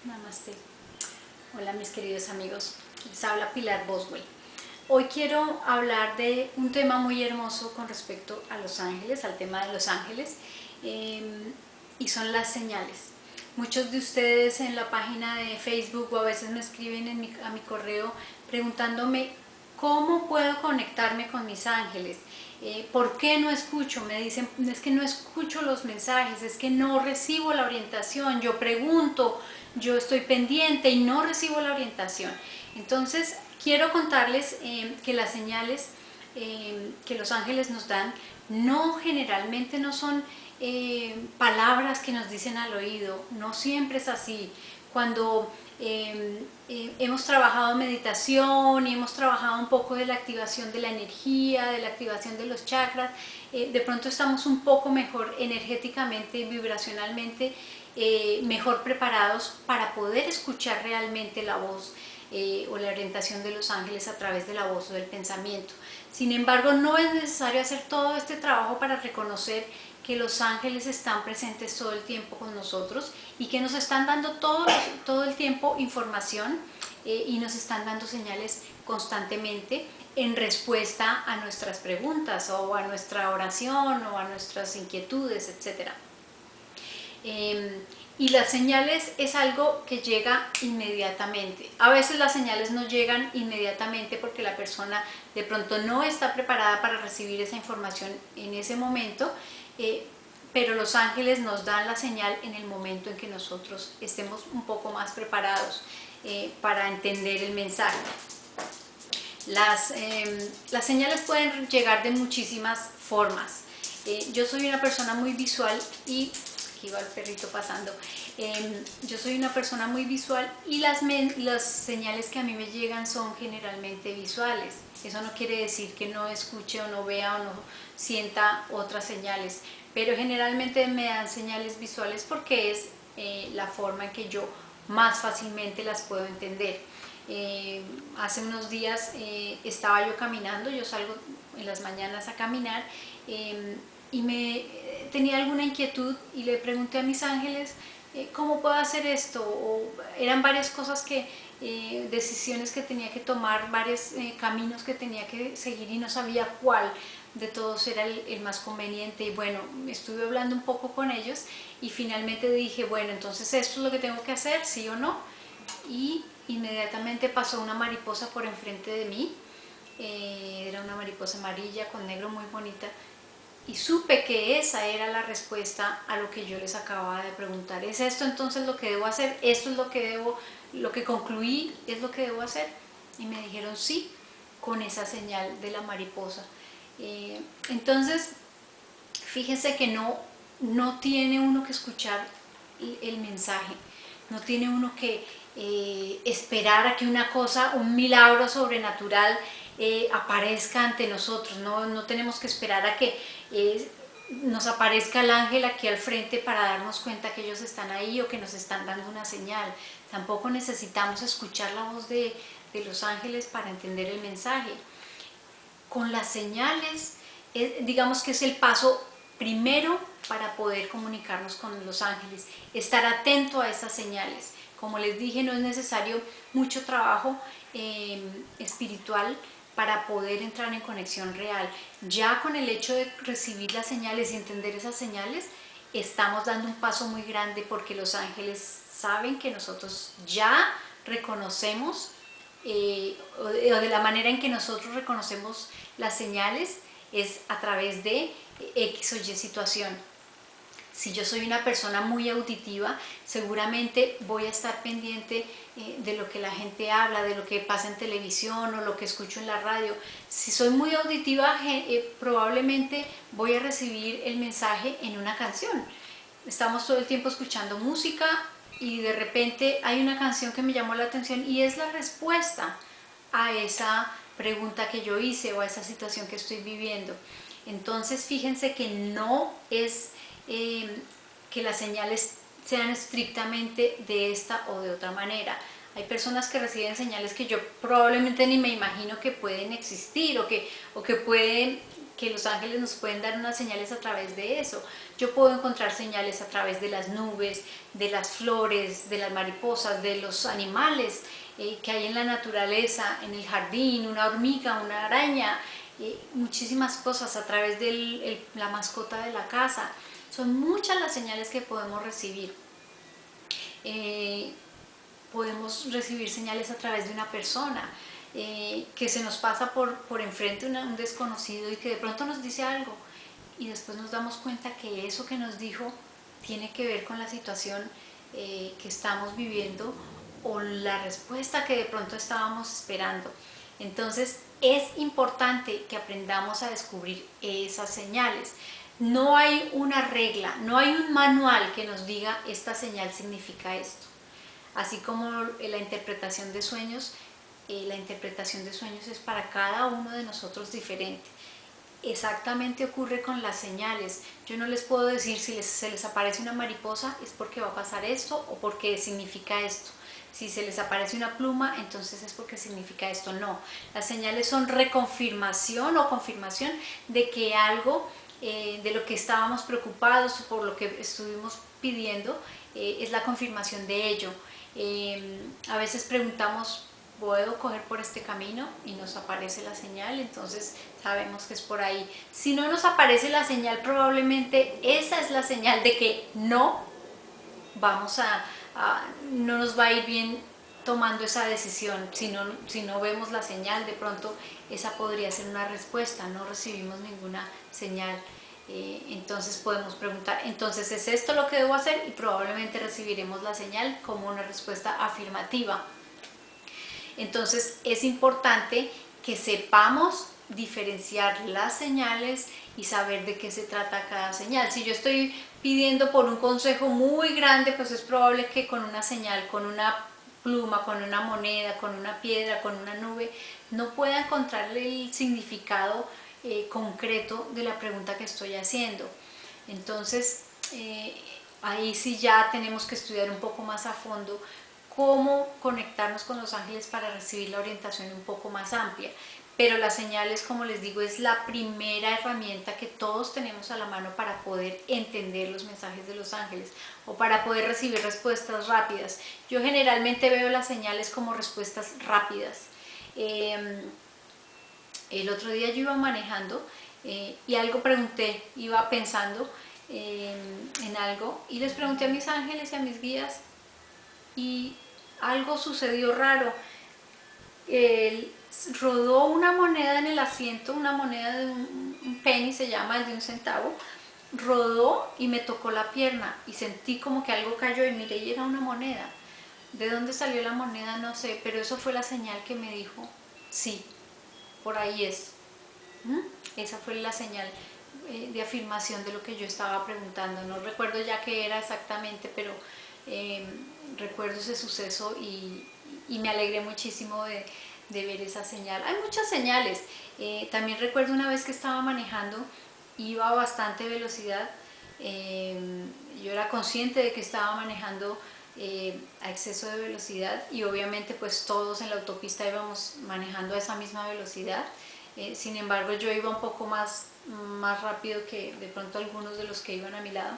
Namaste. Hola mis queridos amigos, les habla Pilar Boswell. Hoy quiero hablar de un tema muy hermoso con respecto a los ángeles, al tema de los ángeles, y son las señales. Muchos de ustedes en la página de Facebook o a veces me escriben a mi correo preguntándome cómo puedo conectarme con mis ángeles. ¿Por qué no escucho? Me dicen, es que no escucho los mensajes, es que no recibo la orientación, yo pregunto, yo estoy pendiente y no recibo la orientación. Entonces, quiero contarles que las señales que los ángeles nos dan generalmente no son palabras que nos dicen al oído, no siempre es así. Cuando hemos trabajado meditación y hemos trabajado un poco de la activación de la energía, de la activación de los chakras, de pronto estamos un poco mejor energéticamente y vibracionalmente, mejor preparados para poder escuchar realmente la voz o la orientación de los ángeles a través de la voz o del pensamiento. Sin embargo, no es necesario hacer todo este trabajo para reconocer que los ángeles están presentes todo el tiempo con nosotros y que nos están dando todo el tiempo información y nos están dando señales constantemente en respuesta a nuestras preguntas o a nuestra oración o a nuestras inquietudes, etc. Y las señales es algo que llega inmediatamente. A veces las señales no llegan inmediatamente porque la persona de pronto no está preparada para recibir esa información en ese momento, pero los ángeles nos dan la señal en el momento en que nosotros estemos un poco más preparados para entender el mensaje. Las señales pueden llegar de muchísimas formas. Yo soy una persona muy visual y aquí va el perrito pasando. Yo soy una persona muy visual y las señales que a mí me llegan son generalmente visuales. Eso no quiere decir que no escuche o no vea o no sienta otras señales, pero generalmente me dan señales visuales porque es la forma en que yo más fácilmente las puedo entender. Hace unos días estaba yo caminando, yo salgo en las mañanas a caminar y tenía alguna inquietud y le pregunté a mis ángeles cómo puedo hacer esto, o eran varias cosas decisiones que tenía que tomar, varios caminos que tenía que seguir y no sabía cuál de todos era el más conveniente. Y bueno, estuve hablando un poco con ellos y finalmente dije, bueno, entonces esto es lo que tengo que hacer, sí o no. Y inmediatamente pasó una mariposa por enfrente de mí, era una mariposa amarilla con negro, muy bonita, y supe que esa era la respuesta a lo que yo les acababa de preguntar. ¿Es esto entonces lo que debo hacer? ¿Esto es lo que concluí es lo que debo hacer? Y me dijeron sí, con esa señal de la mariposa. Entonces, fíjense que no tiene uno que escuchar el mensaje, no tiene uno que esperar a que una cosa, un milagro sobrenatural aparezca ante nosotros. No tenemos que esperar a que nos aparezca el ángel aquí al frente para darnos cuenta que ellos están ahí o que nos están dando una señal. Tampoco necesitamos escuchar la voz de los ángeles para entender el mensaje. Con las señales, digamos que es el paso primero para poder comunicarnos con los ángeles, estar atento a esas señales. Como les dije, no es necesario mucho trabajo espiritual para poder entrar en conexión real. Ya con el hecho de recibir las señales y entender esas señales, estamos dando un paso muy grande porque los ángeles saben que nosotros ya reconocemos o de la manera en que nosotros reconocemos las señales es a través de X o Y situación. Si yo soy una persona muy auditiva, seguramente voy a estar pendiente de lo que la gente habla, de lo que pasa en televisión o lo que escucho en la radio. Si soy muy auditiva, probablemente voy a recibir el mensaje en una canción. Estamos todo el tiempo escuchando música y de repente hay una canción que me llamó la atención y es la respuesta a esa pregunta que yo hice o a esa situación que estoy viviendo. Entonces fíjense que no es que las señales sean estrictamente de esta o de otra manera. Hay personas que reciben señales que yo probablemente ni me imagino que pueden existir o que pueden que los ángeles nos pueden dar unas señales a través de eso. Yo puedo encontrar señales a través de las nubes, de las flores, de las mariposas, de los animales que hay en la naturaleza, en el jardín, una hormiga, una araña, muchísimas cosas a través de la mascota de la casa. Son muchas las señales que podemos recibir. Podemos recibir señales a través de una persona que se nos pasa por enfrente, un desconocido, y que de pronto nos dice algo y después nos damos cuenta que eso que nos dijo tiene que ver con la situación que estamos viviendo o la respuesta que de pronto estábamos esperando. Entonces es importante que aprendamos a descubrir esas señales. No hay una regla, no hay un manual que nos diga esta señal significa esto. Así como la interpretación de sueños es para cada uno de nosotros diferente. Exactamente ocurre con las señales. Yo no les puedo decir si se les aparece una mariposa es porque va a pasar esto o porque significa esto. Si se les aparece una pluma, entonces es porque significa esto. No, las señales son reconfirmación o confirmación de que algo de lo que estábamos preocupados o por lo que estuvimos pidiendo es la confirmación de ello. A veces preguntamos, ¿puedo coger por este camino? Y nos aparece la señal, entonces sabemos que es por ahí. Si no nos aparece la señal, probablemente esa es la señal de que no no nos va a ir bien tomando esa decisión. Si no vemos la señal, de pronto esa podría ser una respuesta, no recibimos ninguna señal. Entonces podemos preguntar, entonces ¿es esto lo que debo hacer? Y probablemente recibiremos la señal como una respuesta afirmativa. Entonces es importante que sepamos diferenciar las señales y saber de qué se trata cada señal. Si yo estoy pidiendo por un consejo muy grande, pues es probable que con una señal, con una pluma, con una moneda, con una piedra, con una nube, no pueda encontrarle el significado concreto de la pregunta que estoy haciendo. Entonces ahí sí ya tenemos que estudiar un poco más a fondo cómo conectarnos con los ángeles para recibir la orientación un poco más amplia. Pero las señales, como les digo, es la primera herramienta que todos tenemos a la mano para poder entender los mensajes de los ángeles o para poder recibir respuestas rápidas. Yo generalmente veo las señales como respuestas rápidas. El otro día yo iba manejando y algo pregunté, iba pensando en algo y les pregunté a mis ángeles y a mis guías y algo sucedió raro. Rodó una moneda en el asiento, una moneda de un penny, se llama, el de 1 centavo, rodó y me tocó la pierna y sentí como que algo cayó y miré y era una moneda. ¿De dónde salió la moneda? No sé, pero eso fue la señal que me dijo, sí, por ahí es. Esa fue la señal de afirmación de lo que yo estaba preguntando. No recuerdo ya qué era exactamente, pero recuerdo ese suceso y me alegré muchísimo de ver esa señal. Hay muchas señales. También recuerdo una vez que estaba manejando, iba a bastante velocidad. Yo era consciente de que estaba manejando a exceso de velocidad y obviamente pues todos en la autopista íbamos manejando a esa misma velocidad. Sin embargo, yo iba un poco más rápido que de pronto algunos de los que iban a mi lado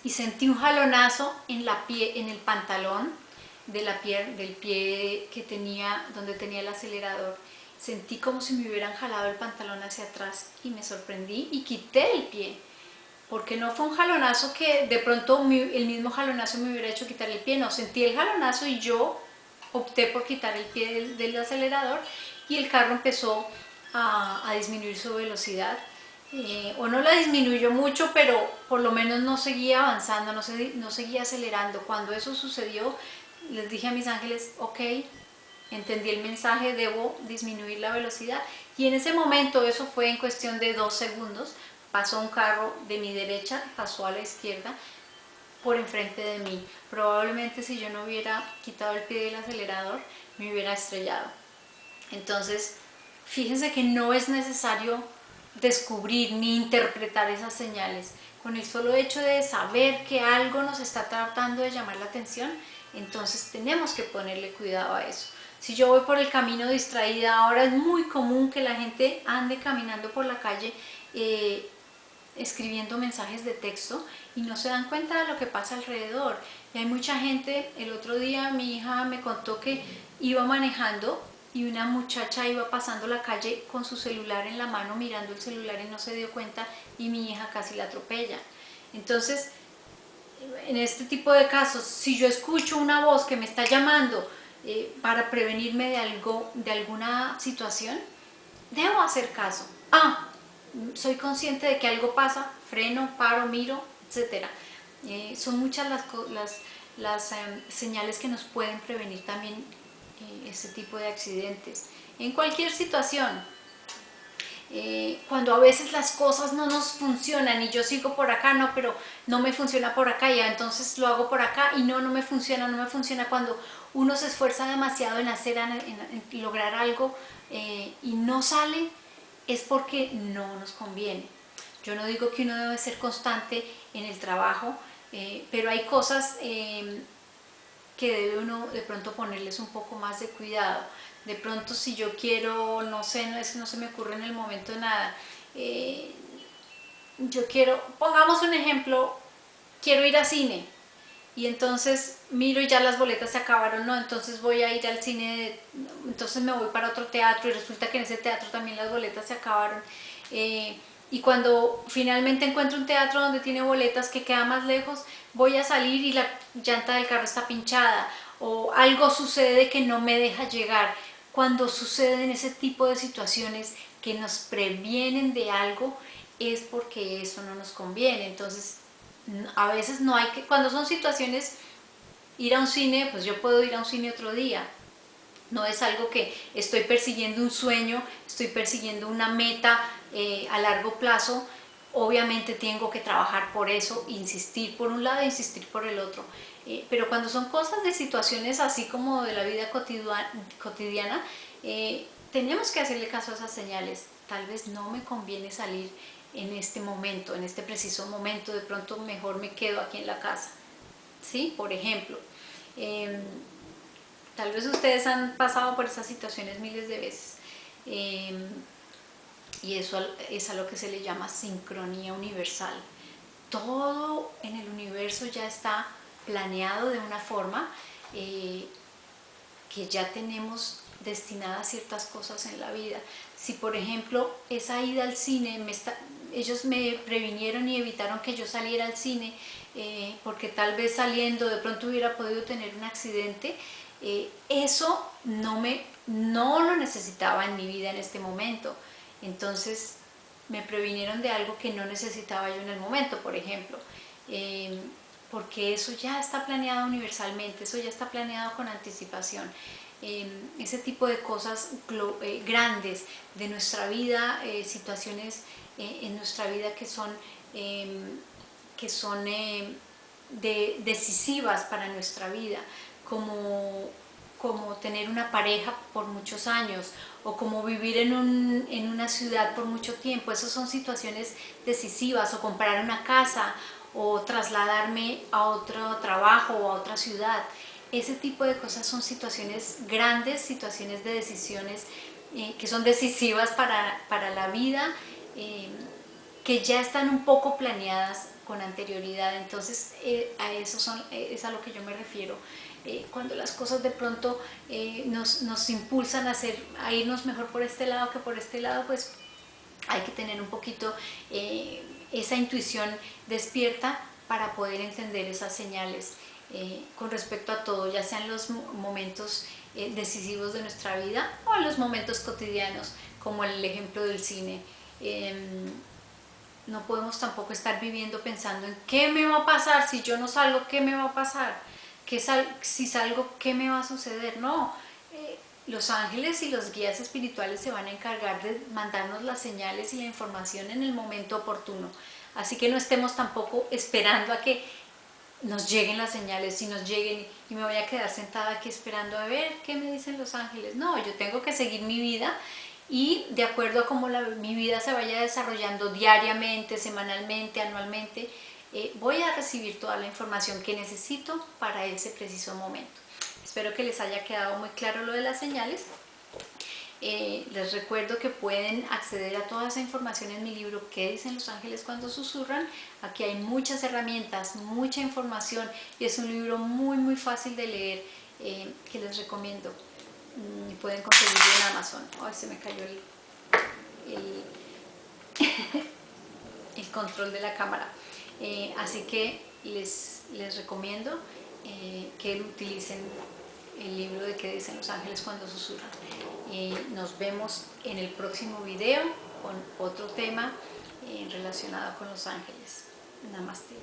y sentí un jalonazo en el pantalón del pie que tenía, donde tenía el acelerador. Sentí como si me hubieran jalado el pantalón hacia atrás y me sorprendí y quité el pie, porque no fue un jalonazo que de pronto el mismo jalonazo me hubiera hecho quitar el pie. No, sentí el jalonazo y yo opté por quitar el pie del acelerador y el carro empezó a disminuir su velocidad. O no la disminuyó mucho, pero por lo menos no seguía avanzando, no seguía acelerando. Cuando eso sucedió, les dije a mis ángeles, ok, entendí el mensaje, debo disminuir la velocidad. Y en ese momento, eso fue en cuestión de 2 segundos, pasó un carro de mi derecha, pasó a la izquierda, por enfrente de mí. Probablemente si yo no hubiera quitado el pie del acelerador, me hubiera estrellado. Entonces, fíjense que no es necesario descubrir ni interpretar esas señales. Con el solo hecho de saber que algo nos está tratando de llamar la atención, entonces tenemos que ponerle cuidado a eso. Si yo voy por el camino distraída, ahora es muy común que la gente ande caminando por la calle escribiendo mensajes de texto y no se dan cuenta de lo que pasa alrededor. Y hay mucha gente, el otro día mi hija me contó que iba manejando y una muchacha iba pasando la calle con su celular en la mano mirando el celular y no se dio cuenta y mi hija casi la atropella. Entonces, en este tipo de casos, si yo escucho una voz que me está llamando para prevenirme de algo, de alguna situación, debo hacer caso. Soy consciente de que algo pasa, freno, paro, miro, etc. Son muchas las señales que nos pueden prevenir también este tipo de accidentes. En cualquier situación, cuando a veces las cosas no nos funcionan y yo sigo por acá, no, pero no me funciona por acá, ya entonces lo hago por acá y no me funciona, cuando uno se esfuerza demasiado en hacer, en lograr algo y no sale, es porque no nos conviene. Yo no digo que uno debe ser constante en el trabajo, pero hay cosas que debe uno de pronto ponerles un poco más de cuidado. De pronto si yo quiero, no sé, no se me ocurre en el momento nada, yo quiero, pongamos un ejemplo, quiero ir a cine y entonces miro y ya las boletas se acabaron, no, entonces voy a ir al cine, entonces me voy para otro teatro y resulta que en ese teatro también las boletas se acabaron. Y cuando finalmente encuentro un teatro donde tiene boletas que queda más lejos, voy a salir y la llanta del carro está pinchada o algo sucede que no me deja llegar. Cuando suceden ese tipo de situaciones que nos previenen de algo, es porque eso no nos conviene. Entonces, a veces no hay que, cuando son situaciones, ir a un cine, pues yo puedo ir a un cine otro día. No es algo que estoy persiguiendo un sueño, estoy persiguiendo una meta a largo plazo. Obviamente tengo que trabajar por eso, insistir por un lado, insistir por el otro. Pero cuando son cosas de situaciones así como de la vida cotidiana, tenemos que hacerle caso a esas señales. Tal vez no me conviene salir en este momento, en este preciso momento, de pronto mejor me quedo aquí en la casa. ¿Sí? Por ejemplo. Tal vez ustedes han pasado por esas situaciones miles de veces. Y eso es a lo que se le llama sincronía universal. Todo en el universo ya está planeado de una forma que ya tenemos destinadas ciertas cosas en la vida. Si por ejemplo esa ida al cine, ellos me previnieron y evitaron que yo saliera al cine porque tal vez saliendo de pronto hubiera podido tener un accidente, eso no lo necesitaba en mi vida en este momento. Entonces me previnieron de algo que no necesitaba yo en el momento, por ejemplo. Porque eso ya está planeado universalmente, eso ya está planeado con anticipación. Ese tipo de cosas grandes de nuestra vida, situaciones en nuestra vida que son decisivas para nuestra vida, como tener una pareja por muchos años o como vivir en una ciudad por mucho tiempo. Esas son situaciones decisivas, o comprar una casa o trasladarme a otro trabajo o a otra ciudad. Ese tipo de cosas son situaciones grandes, situaciones de decisiones que son decisivas para la vida, que ya están un poco planeadas con anterioridad. Entonces es a lo que yo me refiero. Cuando las cosas de pronto nos impulsan a irnos mejor por este lado que por este lado, pues hay que tener un poquito esa intuición despierta para poder entender esas señales con respecto a todo, ya sean los momentos decisivos de nuestra vida o en los momentos cotidianos, como el ejemplo del cine. No podemos tampoco estar viviendo pensando en qué me va a pasar, si yo no salgo, qué me va a pasar, si salgo, qué me va a suceder. No, los ángeles y los guías espirituales se van a encargar de mandarnos las señales y la información en el momento oportuno. Así que no estemos tampoco esperando a que nos lleguen las señales, si nos lleguen y me voy a quedar sentada aquí esperando a ver qué me dicen los ángeles. No, yo tengo que seguir mi vida y de acuerdo a cómo mi vida se vaya desarrollando diariamente, semanalmente, anualmente, voy a recibir toda la información que necesito para ese preciso momento. Espero que les haya quedado muy claro lo de las señales. Les recuerdo que pueden acceder a toda esa información en mi libro ¿Qué dicen los ángeles cuando susurran? Aquí hay muchas herramientas, mucha información y es un libro muy fácil de leer que les recomiendo. Pueden conseguirlo en Amazon. Ay, se me cayó el el control de la cámara. Así que les recomiendo que utilicen el libro de ¿Qué dicen los ángeles cuando susurran? Nos vemos en el próximo video con otro tema relacionado con los ángeles. Namaste.